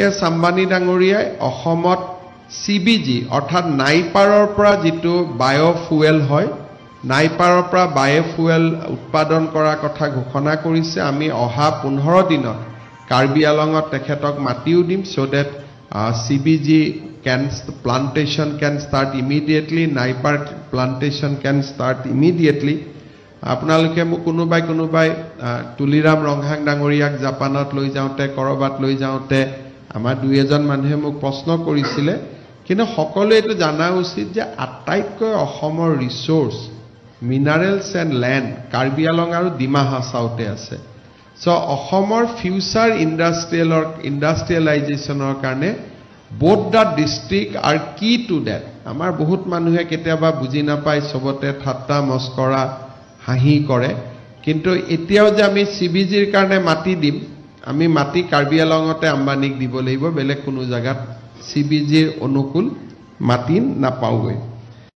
মুকেশ আম্বানী ডাঙৰীয়াই অসমত CBG অৰ্থাৎ নাইপাৰৰ পৰা যেটো বায়োফুয়েল হয় নাইপাৰৰ পৰা বায়োফুয়েল উৎপাদন কৰাৰ কথা ঘোষণা কৰিছে আমি অহা 15 দিনত কাৰ্বি আলঙত তেখেতক মাটিও দিম so that CBG plantation can start immediately naipar plantation can start immediately আপোনালোকে মোক কোনোবাই তুলিৰাম ৰংহাং ডাঙৰীয়াক জাপানত লৈ যাওঁতে কৰবাত লৈ যাওঁতে আমাৰ দুই এজন মানুহে মোক প্ৰশ্ন কৰিছিলে কিন্তু সকলোৱে এটো জানা উচিত যে আটাইতকৈ অসমৰ resource minerals and land Karbi আলং আৰু ডিমা হাছাওতে আছে সো অসমৰ ফিউচাৰ ইন্ডাষ্ট্ৰিয়েলাইজেশনৰ কাৰণে both the district are key to that আমাৰ বহুত মানুহে কেতিয়াবা বুজি নাপায় সবতে ঠাট্টা মস্কৰা হাঁহি কৰে কিন্তু এতিয়াও যে আমি CBG ৰ কাৰণে মাটি দিম আমি মাটি কাৰ্বি আলঙতে আম্বানীক দিব লাগিব বেলেগ কোনো জায়গাত CBG ৰ অনুকূল মাটি নাপাওগৈ